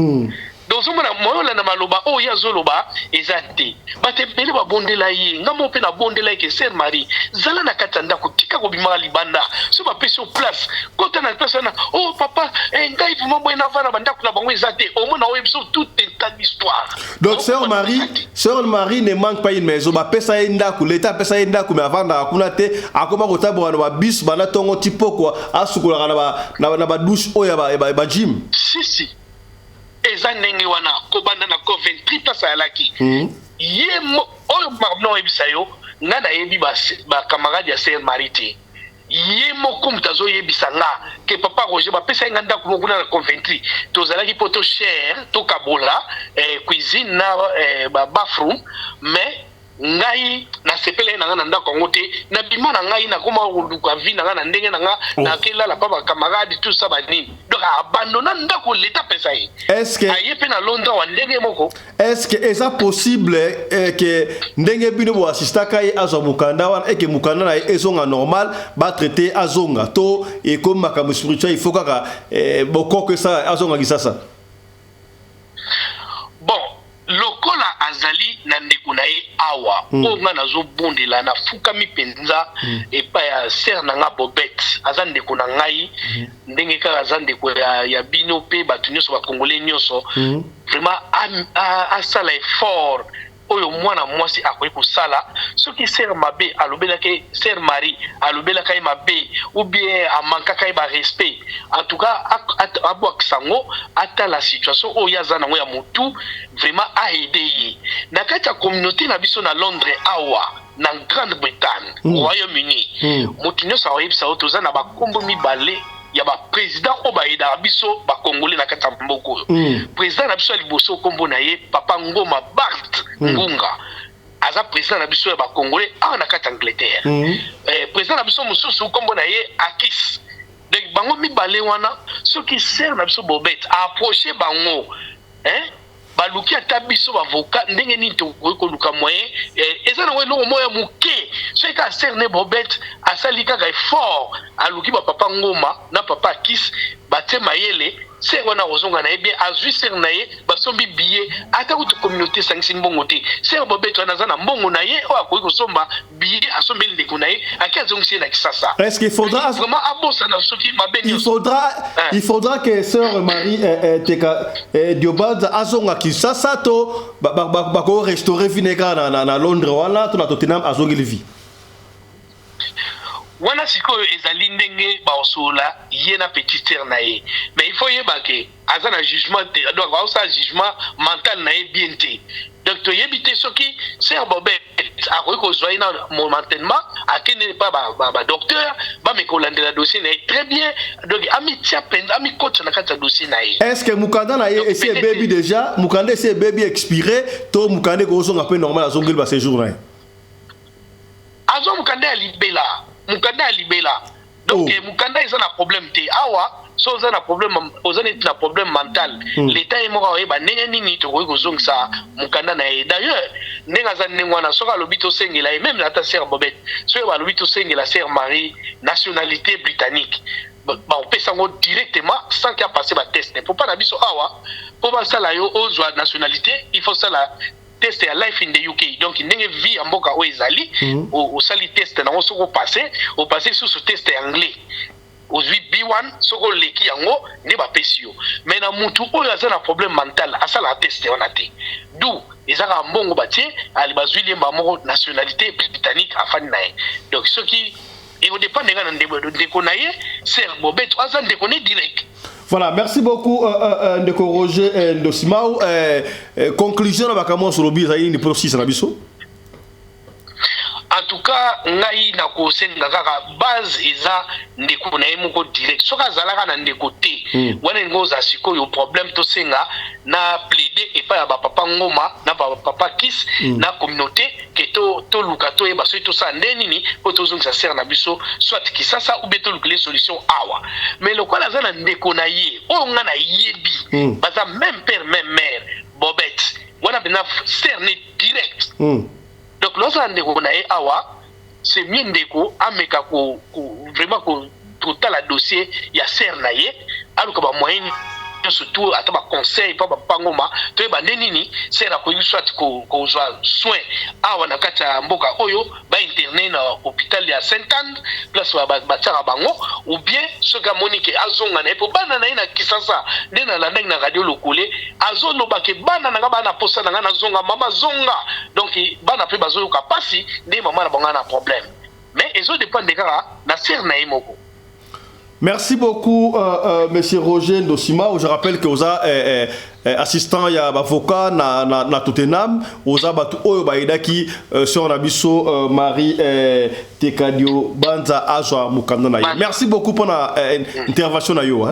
Donc somona moyo na maloba o ya zoloba ezate batebele ba bondela ye ngamo pe na bondela ke ser Marie zala na katanda ko tika ko bima libanda so ba pesi au place kota na place na oh papa ngai vraiment boy na vana banda ko na bango ezate au mona o ebiso tout un tas d'histoire. Donc sœur Marie ne manque pas une maison ba pesa enda ko leta pesa enda ko me avanda akuna te akoma ko tabo na ba bis bana tongo tipo quoi asukula na ba douche o ya ba gym. Si eza ndenge wana kobanda na Coventry place alaki ye oyo mabno ebisa yo nga na yebi ba camarade ya ser Marie te ye moko mutazo yebisa nga ke papa Roger ba pesa nga ndako moko na Coventry tozalaki poto cher to kabola cuisine na bathroom mais ngai na sepele na nga na ndako ngote na bima na ngai na koma luka vi na nga na ndenge na nga na kela la papa camarade tout ça bani donc abandonner ndako l'état pesa yi est-ce que ayepe na Londres wa ndenge moko est-ce que est ça possible que ndenge bino bo assistaka yi azo Mukanda wana et que Mukanda na ezonga normal ba traiter azonga to et comme makambo spirituel il faut kaka boko que ça azonga kisasa bon lokola azali na ndeko na ye awa o nga nazo bondela na fukami penza epa ya ser na nga Bobette aza ndeko na ngai ndenge kaka aza ndeko ya bino pe bato nyonso ba congolais nyonso vraiment asala effort oyo mwana mwasi akoki kosala soki ser mabe alobelaki ser Marie alobelaka ye mabe ou bien amankaka ye ba respect en tout cas abwakisa ngo ata la situation oyo aza nango ya motu vraiment aide ye na kati ya communauté na biso na Londres awa na Grande-Bretagne Royaume-Uni motu nyonso akoyebisa oyo toza na bakombo mibale ya ba président o ba ida biso ba congolais na kata mboko président na biso ya liboso kombo na ye papa Ngoma Bart Ngunga aza président na biso ya ba congolais na kata Angleterre président na biso mususu kombo na ye Akis donc bango mibale wana soki sœur na biso Bobette a approché bango baluki ata biso bavocat ndenge nini tokoki koluka moyen eza nango eloko moko ya moke soki kaka sœur ne Bobette asali kaka effort aluki bapapa Ngoma na papa Kiss batie mayele sœur wana kozonga na ye bien azwi sœur na ye basombi billet ata kutu communauté sangisi mbongo te sœur Bobette wana aza na mbongo na ye oyo akoki kosomba billet asombeli ndeko na ye aki azongisi ye na Kisasa. Est-ce qu'il faudra vraiment abosana soki mabe il faudra que sœur Marie Tekadio-Banza azonga Kisasa to bako restaurer vinega na Londres wana to na Tottenham azongeli vie wana sikoyo ezali ndenge baosola ye na petite sœur na ye mais il faut yeba ke aza na jugement donc baosa jugement mental na ye bien te donc toyebi te soki sœur Bobette akoki kozwa ye na momentanément akende pa badocteur bamekolandela dossier na ye très bien donc amitia mpenza amikota na kati ya dossier na ye. Est-ce que mukanda na ye esi ebebi déjà mukanda esi ebebi expiré to mukanda ekozonga mpe normal azongeli ba séjour na ye azo mukanda ya libela mukanda ya libela donc mukanda eza na problème te awa so oza na problème oza neti na problème mental l'état ye moko oyeba ndenge nini tokoki kozongisa mukanda na ye d'ailleurs ndenge aza ndenge wana soki alobi tosengela ye même ata sœur Bobette soki balobi tosengela sœur Marie nationalité britannique opesa yango directement sans qu'il a passé batest po mpa na biso awa po basala yo ozwa nationalité il faut sala test ya life in the UK donc ndenge vie ya mboka oyo ezali osali test nango soki opase susu test ya anglais ozwi B1 soko leki yango nde bapesi yo mais na mutu oyo aza na problème mental asala test wana te du ezaka mbongo batie ali bazwi lemba moko nationalité britannique afani na ye donc soki ekodépend ndenge na ndeko na ye sœur Bobette aza ndeko ne direct. Voilà, merci beaucoup Ndeko Roger Ndosimao. Conclusion na bakamo sur lobby za ni processus na biso. En tout cas, ngai na kosenga kaka base eza ndeko na ye moko direct. Soka zalaka na ndeko te. Wana ngoza sikoyo problème to senga na plaider et pas ya papa Ngoma na papa Kiss na communauté que to luka to e baso to sa ndenini po to zongisa sœur na biso soit Kisasa ou beto lukele solution awa. Mais le kwala za na ndeko na ye o nga na yebi baza même père même mère Bobette. Wana bina sœur ne direct. Donc lorsque ndeko na ye awa c'est mieux ndeko ameka ko vraiment ko total dossier ya sœur na ye aluka ba moyen surtout ata ba conseil pa ba pangoma to ba nini sœur a ko soit ko joa soin awa na kata mboka oyo ba internet na hôpital ya Saint-Anne place ba tsara bango ou bien ce que Monique azonga na po bana na ina Kisasa nde na landing na radio lokole azono ba ke bana na bana posa na na zonga mama zonga donc bana pe bazo ka pasi nde mama na banga na problème mais ezo dépend de kara na sœur na yemoko. Merci beaucoup, Monsieur Roger Ndosimao. Je rappelle que vous avez assistant ya avocat na Tottenham, vous avez oyo baidaki sur Nabiso Marie Tekadio-Banza Azwa Mukanda. Merci beaucoup pour l'intervention na yo.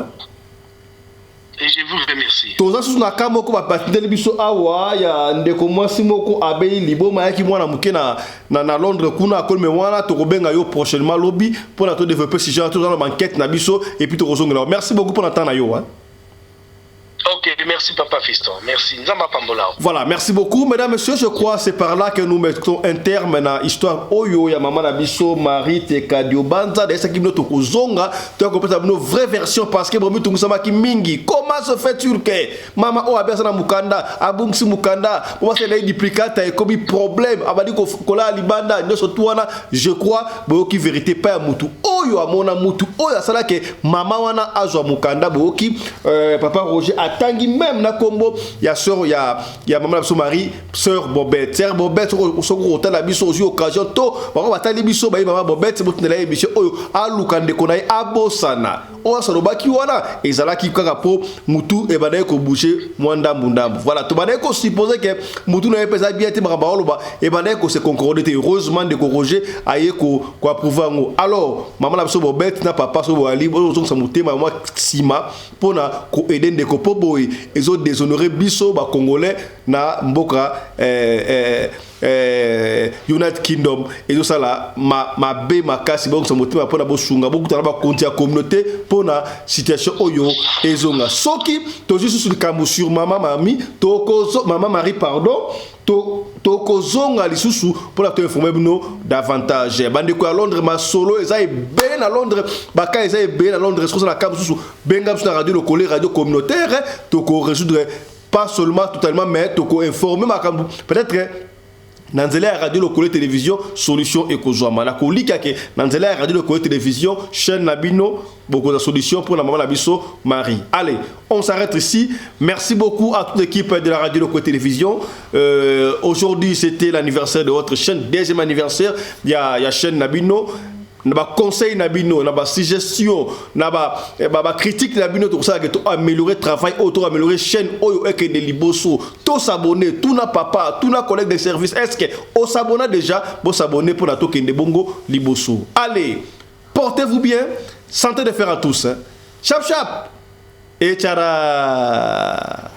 Et je vous remercie. Toza sous na kamoko ba patindeli biso awa ya ndeko mwasi moko abei liboma yaki mwana muke na Londres kuna akolme wana tokobenga yo prochainement lobby pour na to développer ce genre dans l'enquête na biso et puis tokosongela. Merci beaucoup pour l'entendre na yo. Ok, merci Papa Fiston, merci. Voilà, merci beaucoup. Mesdames, Messieurs, je crois que c'est par là que nous mettons un terme à l'histoire Oyo, ya Maman Nabiso, Marie Tekadio-Banza, de ce qui nous zonga, tu as compris une vraie version parce que Bromi Tungusama qui mingi. Comment se fait-il que Maman O Abesana Mukanda, Abungsi Mukanda, comment c'est les duplicata et comme problème, Abadi Kola Libanda, je crois, Boyoki vérité pas Moutou. Oyo Amona Moutou, Oyo Asala que Maman Wana Azwa Mukanda, Boyoki, Papa Roger tangi même na kombo ya sœur ya maman na Marie sœur Bobette so ko tala biso aussi occasion to ba batali biso ba maman Bobette botinela émission oyo alukande ko na abosana o salobaki wana ezalaki kaka po mutu e banaye ko bouger mwanda mbundambu voilà to banaye ko supposer que mutu na pesa bien te maraba oloba e banaye ko se concordé heureusement de Roger aye ko approuver ngo alors maman na Bobette na papa so bali bo so mutema moi sima pona ko aider ndeko boy ils ont déshonoré biso ba congolais na mboka United Kingdom et tout ça là ma be makasi bon so motima pona bo sunga bo kutana ba konti ya communauté pona situation oyo ezonga soki to juste sur le camou sur maman mami to maman Marie pardon to kozonga lisusu pour la te informer bino davantage bande ko à Londres ma solo ezai ben à Londres baka ezai ben à Londres sur la camou susu benga sur la radio locale radio communautaire to ko résoudre pas seulement totalement mais to ko informer ma camou peut-être Nanzela radio locale télévision solution ekozwama na kolika ke Nanzela radio locale télévision chaîne Nabino beaucoup de solutions pour la maman Nabiso Marie. Allez, on s'arrête ici. Merci beaucoup à toute l'équipe de la radio locale télévision. Aujourd'hui, c'était l'anniversaire de votre chaîne, deuxième anniversaire. Il y a chaîne Nabino. Naba conseil Nabino, naba suggestion, naba critique Nabino tout ça que to améliorer travail auto améliorer chaîne oyo eke de liboso to s'abonner tout na papa tout na collègue de service est-ce que on s'abonne déjà bon s'abonner pour la to kende bongo liboso. Allez, portez-vous bien, santé de fer à tous. Hein. Chap chap et tchara.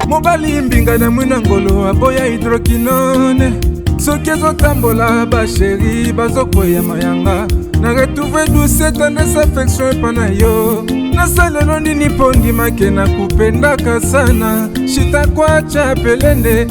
mobali mbinga na mwina ngolo aboya hydroquinone soki ezotambola basheri bazokwea mayanga na retrouve douce tendresse affection epa na yo nasalelo nini mpo ndimake na kupendaka sana shitakwacha pelende